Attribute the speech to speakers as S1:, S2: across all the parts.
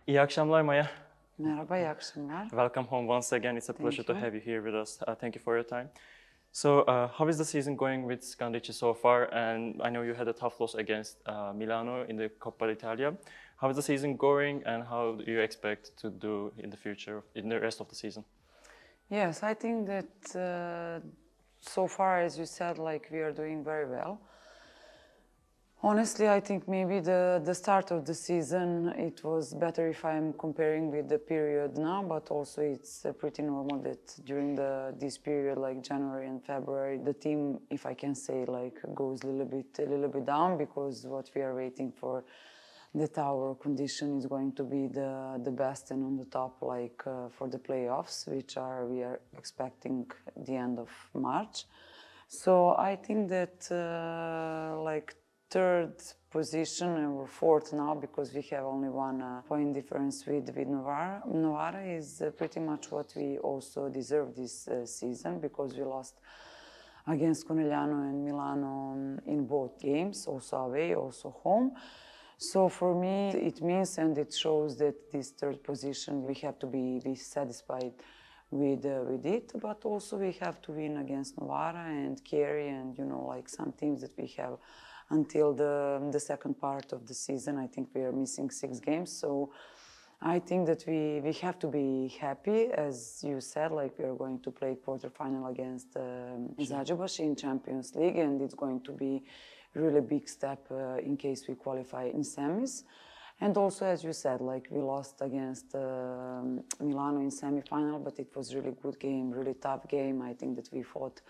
S1: İyi akşamlar Maya.
S2: Merhaba, iyi akşamlar.
S1: Welcome home once again. It's a pleasure to
S2: you.
S1: have you here with us. Thank you for your time. So, how is the season going with Scandicci'de so far? And I know you had a tough loss against Milano in the Coppa d'Italia. How is the season going, and how do you expect to do in the future, in the rest of the season?
S2: Yes, I think that so far, as you said, like we are doing very well. Honestly, I think maybe the start of the season, it was better if I'm comparing with the period now, but also it's pretty normal that during this period, like January and February, the team, if I can say, like goes a little bit down, because what we are waiting for, that our condition is going to be the best and on the top, like for the playoffs, we are expecting the end of March. So I think that like third position or fourth now, because we have only one point difference with Novara is pretty much what we also deserve this season, because we lost against Conegliano and Milano in both games, also away, also home. So for me, it means and it shows that this third position, we have to be satisfied with it, but also we have to win against Novara and Chieri and, you know, like some teams that we have until the second part of the season. I think we are missing 6 games, so I think that we have to be happy. As you said, like we are going to play quarterfinal against Zagrebac in Champions League, and it's going to be really big step in case we qualify in semis. And also, as you said, like we lost against Milano in semi-final, but it was really good game, really tough game. I think that we fought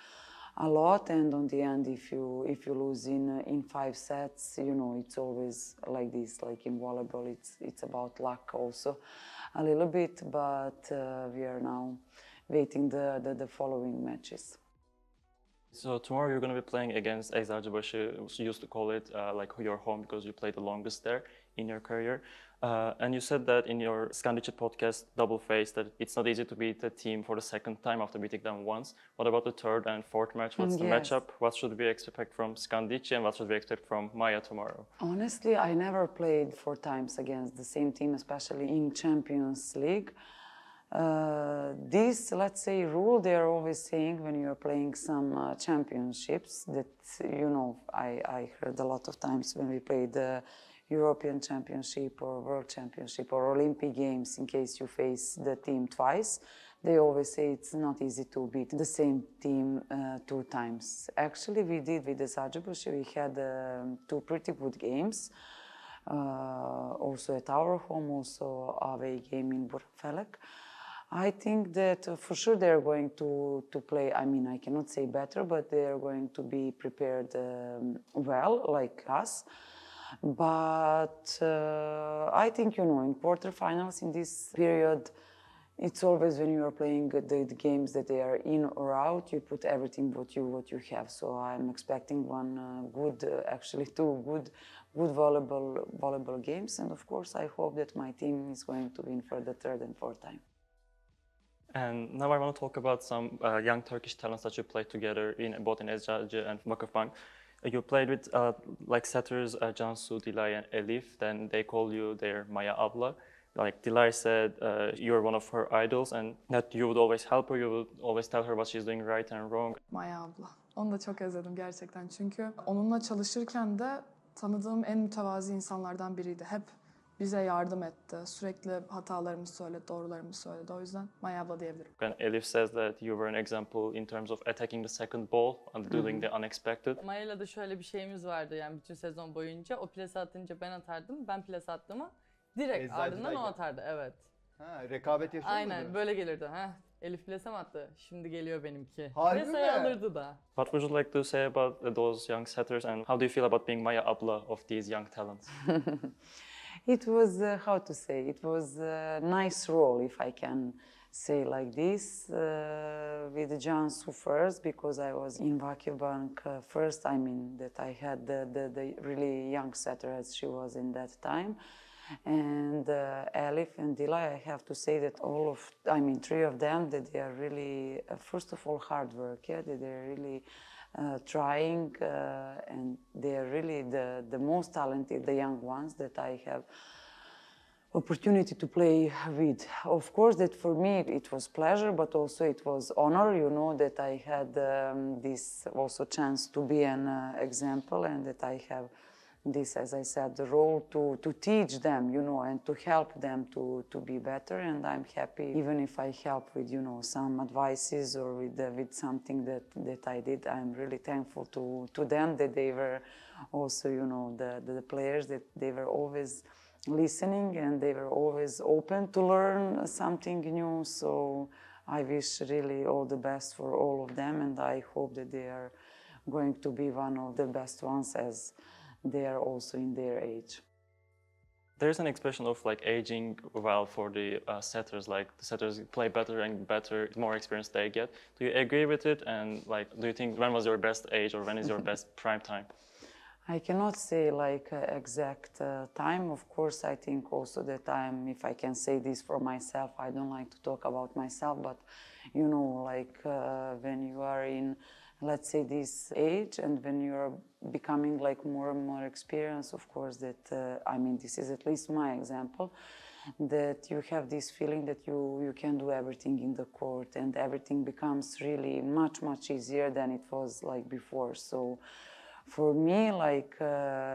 S2: a lot, and on the end, if you lose in 5 sets, you know, it's always like this. Like in volleyball, it's about luck also a little bit, but we are now waiting the following matches.
S1: So tomorrow you're going to be playing against Eczacıbaşı. You used to call it like your home because you played the longest there in your career. And you said that in your Scandicci'de podcast, Double Face, that it's not easy to beat a team for the second time after beating them once. What about the third and fourth match? What's the matchup? What should we expect from Scandicci and what should we expect from Maja tomorrow?
S2: Honestly, I never played 4 times against the same team, especially in Champions League. This, let's say, rule they are always saying when you are playing some championships that, you know, I heard a lot of times when we played the European Championship or World Championship or Olympic Games, in case you face the team twice, they always say it's not easy to beat the same team 2 times. Actually, we did with the Zagrebac. We had 2 pretty good games. Also at our home, also away game in Burgfelek. I think that for sure they're going to play, I mean, I cannot say better, but they're going to be prepared well, like us. But I think, you know, in quarterfinals in this period, it's always when you are playing the games that they are in or out, you put everything what you have. So I'm expecting one actually 2 good volleyball games, and of course I hope that my team is going to win for the 3rd and 4th time.
S1: And now I want to talk about some young Turkish talents that you played together both in Eczacı and Vakıfbank. You played with like setters Cansu, Dilay and Elif. Then they call you their Maja abla. Like Dilay said, you're one of her idols and that you would always help her, you would always tell her what she's doing right and wrong.
S3: Maja abla. Onu da çok özledim gerçekten. Çünkü onunla çalışırken de tanıdığım en mütevazi insanlardan biriydi. Hep bize yardım etti. Sürekli hatalarımızı söyledi, doğrularımızı söyledi. O yüzden Maja abla diyebilirim.
S1: And Elif says that you were an example in terms of attacking the second ball and doing the unexpected.
S4: Maya'yla da şöyle bir şeyimiz vardı, yani bütün sezon boyunca. O plase atınca ben atardım, ben plase attığımı direkt ardından o atardı, evet.
S5: Ha, rekabet yaşıyor
S4: Aynen,
S5: muydu?
S4: böyle gelirdi. Elif plase mi attı? Şimdi geliyor benimki.
S5: Harbi
S4: Plase'yi
S5: mi?
S4: alırdı da.
S1: What would you like to say about those young setters and how do you feel about being Maja abla of these young talents?
S2: It was, how to say, it was a nice role, if I can say like this, with Cansu first, because I was in Vakıfbank first. I mean, that I had the really young setter as she was in that time. And Elif and Dilay, I have to say that 3 of them, that they are really, first of all, hard work, yeah, that they're really trying, and they are really the most talented, the young ones that I have opportunity to play with. Of course, that for me it was pleasure, but also it was honor, you know, that I had this also chance to be an example, and that I have this, as I said, the role to teach them, you know, and to help them to be better. And I'm happy, even if I help with, you know, some advices or with something that I did. I'm really thankful to them that they were also, you know, the players, that they were always listening and they were always open to learn something new. So I wish really all the best for all of them, and I hope that they are going to be one of the best ones as they are also in their age.
S1: There's an expression of like aging well for the setters, like the setters play better and better, the more experience they get. Do you agree with it? And like, do you think when was your best age or when is your best prime time?
S2: I cannot say like exact time. Of course, I think also that if I can say this for myself, I don't like to talk about myself, but you know, like when you are in, let's say, this age, and when you are becoming like more and more experienced, of course, that, I mean, this is at least my example, that you have this feeling that you can do everything in the court, and everything becomes really much, much easier than it was like before. So for me, like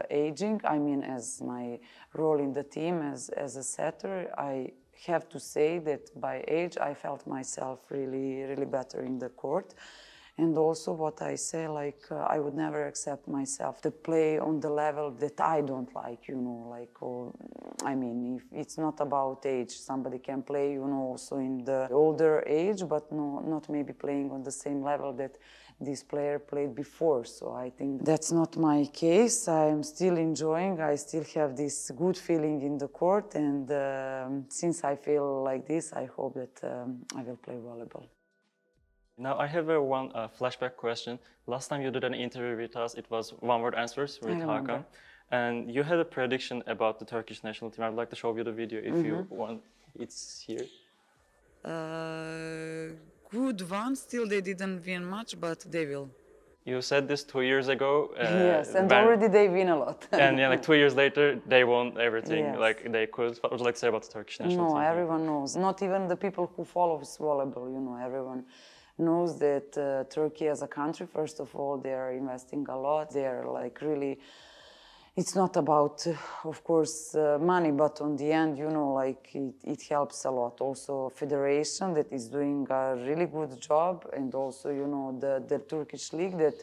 S2: aging, I mean, as my role in the team as a setter, I have to say that by age, I felt myself really, really better in the court. And also what I say, like, I would never accept myself to play on the level that I don't like, you know, like, or, I mean, if it's not about age, somebody can play, you know, also in the older age, but no, not maybe playing on the same level that this player played before. So I think that's not my case. I'm still enjoying, I still have this good feeling in the court, and since I feel like this, I hope that I will play volleyball.
S1: Now I have one flashback question. Last time you did an interview with us, it was one-word answers with Hakan. And you had a prediction about the Turkish national team. I'd like to show you the video if you want. It's here.
S2: Good one. Still, they didn't win much, but they will.
S1: You said this 2 years ago.
S2: Yes, and already they win a lot.
S1: And yeah, like 2 years later, they won everything.
S2: Yes.
S1: Like they could. What would you like to say about the Turkish national team?
S2: No, everyone knows. Not even the people who follow volleyball. You know, everyone knows that Turkey as a country, first of all, they are investing a lot. They are like really, it's not about, of course, money, but on the end, you know, like it helps a lot. Also, federation that is doing a really good job, and also, you know, the Turkish league that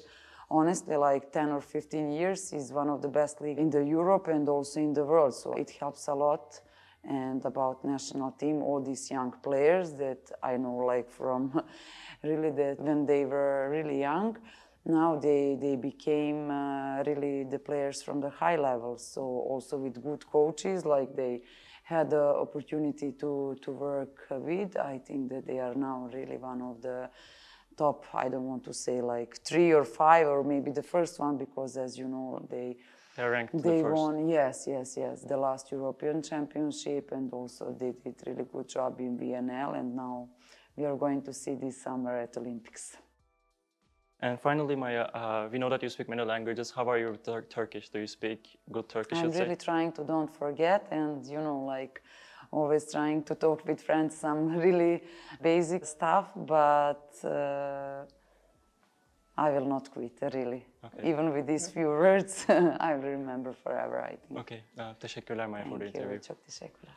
S2: honestly, like 10 or 15 years is one of the best leagues in the Europe and also in the world. So it helps a lot. And about national team, all these young players that I know, like from really that when they were really young, now they became really the players from the high level. So also with good coaches, like they had the opportunity to work with. I think that they are now really one of the top, I don't want to say like 3 or 5 or maybe the first one, because as you know, they won, yes, the last European Championship, and also they did really good job in VNL, and now we are going to see this summer at Olympics.
S1: And finally, Maja, we know that you speak many languages. How are you with Turkish? Do you speak good Turkish?
S2: I'm really trying to don't forget, and you know, like always trying to talk with friends some really basic stuff, but I will not quit, really. Okay. Even with these few words, I will remember forever, I think.
S1: Okay. Teşekkürler Maja for the interview.
S2: Çok teşekkürler.